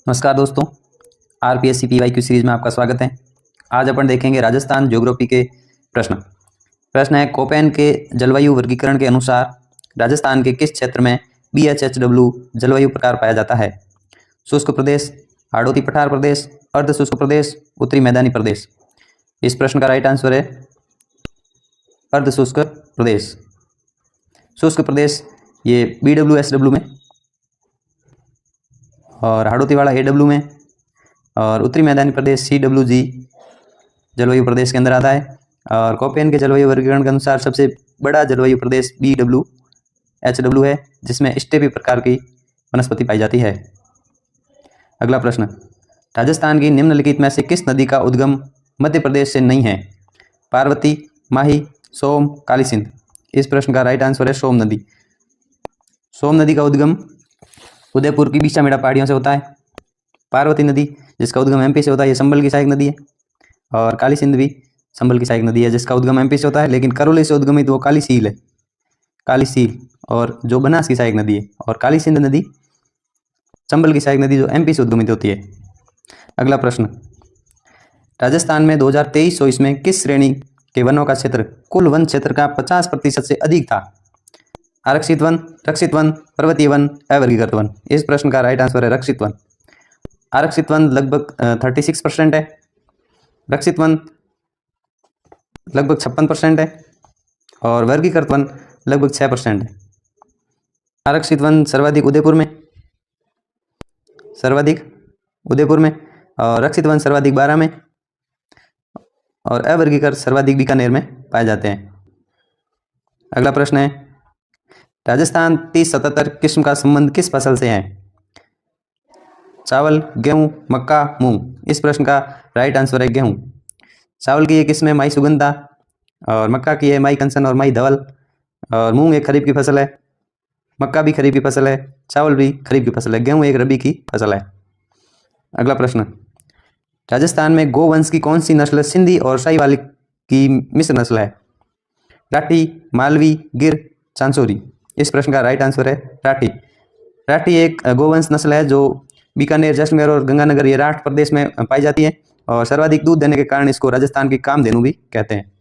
नमस्कार दोस्तों, RPSC PYQ series में आपका स्वागत है। आज अपन देखेंगे राजस्थान ज्योग्राफी के प्रश्न है कोपेन के जलवायु वर्गीकरण के अनुसार राजस्थान के किस क्षेत्र में BHHW जलवायु प्रकार पाया जाता है? शुष्क प्रदेश, हाड़ौती पठार प्रदेश, अर्ध शुष्क प्रदेश, उत्तरी मैदानी प्रदेश। इस प्रश्न का राइट आंसर है अर्ध शुष्क प्रदेश। शुष्क प्रदेश ये BWSW में, और हाड़ौती वाला AW में, और उत्तरी मैदानी प्रदेश CWG जलवायु प्रदेश के अंदर आता है। और कोपेन के जलवायु वर्गीकरण के अनुसार सबसे बड़ा जलवायु प्रदेश BWHW है, जिसमें स्टेपी प्रकार की वनस्पति पाई जाती है। अगला प्रश्न, राजस्थान की निम्नलिखित में से किस नदी का उद्गम मध्य प्रदेश से नहीं है? पार्वती, माही, सोम, काली सिंध। इस प्रश्न का राइट आंसर है सोम नदी। सोम नदी का उद्गम उदयपुर की बीसामेड़ा पहाड़ियों से होता है। पार्वती नदी जिसका उद्गम MP से होता है, ये संबल की सहायक नदी है। और काली सिंध भी संबल की सहायक नदी है, जिसका उद्गम MP से होता है, लेकिन करौली से उद्गमित वो काली सील है, काली सील, और जो बनास की सहायक नदी है। और काली सिंध नदी संबल की सहायक नदी जो MP से उद्गमित होती है। अगला प्रश्न, राजस्थान में 2023-24 में किस श्रेणी के वनों का क्षेत्र कुल वन क्षेत्र का 50% से अधिक था? आरक्षित वन, रक्षित वन, पर्वतीय वन, अवर्गीकृत वन। इस प्रश्न का राइट आंसर है रक्षित वन। आरक्षित वन लगभग 36% है, रक्षित वन लगभग 56% है, और वर्गीकृत वन लगभग 6% है। आरक्षित वन सर्वाधिक उदयपुर में, और रक्षित वन सर्वाधिक बारां में, और अवर्गीकृत सर्वाधिक बीकानेर में पाए जाते हैं। अगला प्रश्न है, राजस्थान 3077 किस्म का संबंध किस फसल से है? चावल, गेहूं, मक्का, मूंग। इस प्रश्न का राइट आंसर है गेहूं। चावल की ये किस्म है माई सुगंधा, और मक्का की है माई कंसन और माई धवल, और मूंग एक खरीफ की फसल है, मक्का भी खरीफ की फसल है, चावल भी खरीफ की फसल है, गेहूं एक रबी की फसल है। अगला प्रश्न, राजस्थान में गोवंश की कौन सी नस्ल सिंधी और शाहीवाल की मिश्र नस्ल है? राठी, मालवी, गिर, चांसोरी। इस प्रश्न का राइट आंसर है राठी। राठी एक गोवंश नस्ल है जो बीकानेर, जैसलमेर और गंगानगर ये राठ प्रदेश में पाई जाती है, और सर्वाधिक दूध देने के कारण इसको राजस्थान की कामधेनु भी कहते हैं।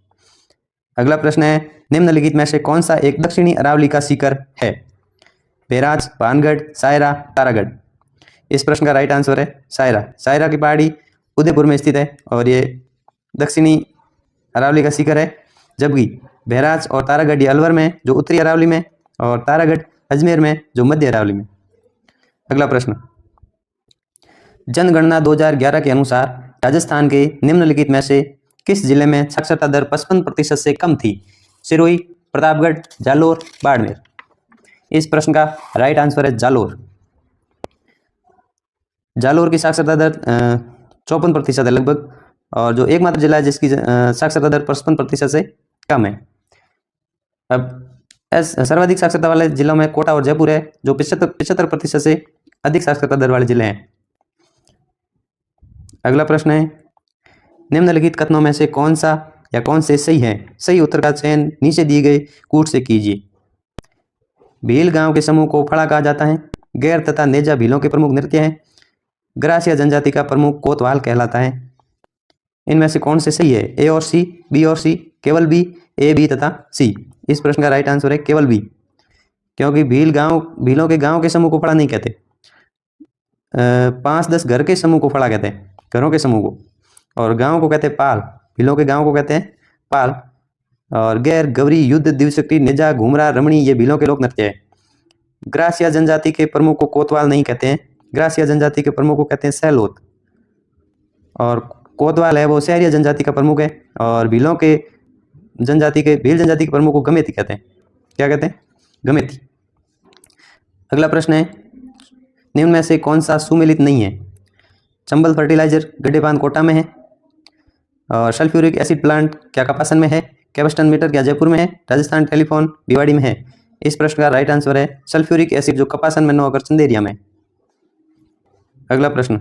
अगला प्रश्न है, निम्नलिखित में से कौन सा एक दक्षिणी अरावली का शिखर है? बैराज, भानगढ़, सायरा, तारागढ़। इस प्रश्न का राइट आंसर है सायरा। सायरा की पहाड़ी उदयपुर में स्थित है, और ये दक्षिणी अरावली का शिखर है, जबकि बैराज और तारागढ़ ये अलवर में जो उत्तरी अरावली में, और तारागढ़ अजमेर में जो मध्य अरावली में। अगला प्रश्न, जनगणना 2011 के अनुसार राजस्थान के निम्नलिखित में से किस जिले में साक्षरता दर 55% से कम थी? सिरोही, प्रतापगढ़, जालोर, बाड़मेर। इस प्रश्न का राइट आंसर है जालोर। जालोर की साक्षरता दर 54% है लगभग, और जो एकमात्र जिला है जिसकी साक्षरता दर 55% से कम है। अब सर्वाधिक साक्षरता वाले जिलों में कोटा और जयपुर है, जो 75% से अधिक साक्षरता दर वाले जिले हैं। अगला प्रश्न है, निम्नलिखित कथनों में से कौन सा या कौन से सही है? सही उत्तर का चयन नीचे दिए गए कूट से कीजिए। भील गांव के समूह को फड़ा कहा जाता है। गैर तथा नेजा भीलों के प्रमुख नृत्य हैं। ग्रासिया जनजाति का प्रमुख कोतवाल कहलाता है। इनमें से कौन से सही है? A और C, B और C, केवल B, A, B तथा C। इस प्रश्न का राइट आंसर है केवल B, क्योंकि भीलों के गांव के समूह को फड़ा नहीं कहते, 5-10 घर के समूह को फड़ा कहते हैं, घरों के समूह को, और गांव को कहते हैं पाल। भीलों के गांव को कहते हैं पाल। और गैर, गवरी, युद्ध, दिवशक्ति, नेजा, घुमरा, रमणी ये भीलों के लोक नृत्य है। ग्रासिया जनजाति के प्रमुख को कोतवाल नहीं कहते हैं, ग्रासिया जनजाति के प्रमुख को कहते हैं सैलोत, और कोतवाल है वो शहरिया जनजाति का प्रमुख है, और भील जनजाति के प्रमुख को गमेती कहते हैं। क्या कहते हैं? गमेती। अगला प्रश्न है, निम्न में से कौन सा सुमेलित नहीं है? चंबल फर्टिलाइजर गड्ढेबांध कोटा में है, और सल्फ्यूरिक एसिड प्लांट क्या कपासन में है? कैबस्टन मीटर क्या जयपुर में है? राजस्थान टेलीफोन भिवाड़ी में है। इस प्रश्न का राइट आंसर है सल्फ्यूरिक एसिड, जो कपासन में न होकर चंदेरिया में। अगला प्रश्न,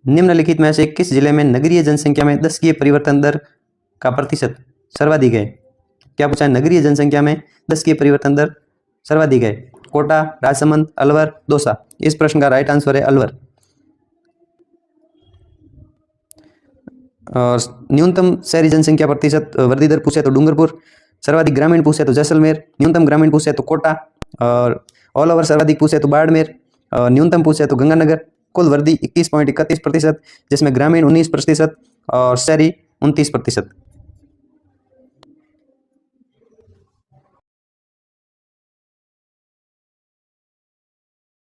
निम्नलिखित में से किस जिले में नगरीय जनसंख्या में दशकीय परिवर्तन दर का प्रतिशत सर्वाधिक है? क्या पूछा है? नगरीय जनसंख्या में दशकीय परिवर्तन दर सर्वाधिक है। कोटा, राजसमंद, अलवर, दौसा। इस प्रश्न का राइट आंसर है अलवर। और न्यूनतम शहरी जनसंख्या प्रतिशत वृद्धि दर पूछे तो डूंगरपुर, सर्वाधिक ग्रामीण पूछे तो जैसलमेर, न्यूनतम ग्रामीण पूछे तो कोटा, और ऑल ओवर सर्वाधिक पूछे तो बाड़मेर, और न्यूनतम पूछे तो गंगानगर। कुल वृद्धि 21.31%, जिसमें ग्रामीण 19% और शहरी 29%।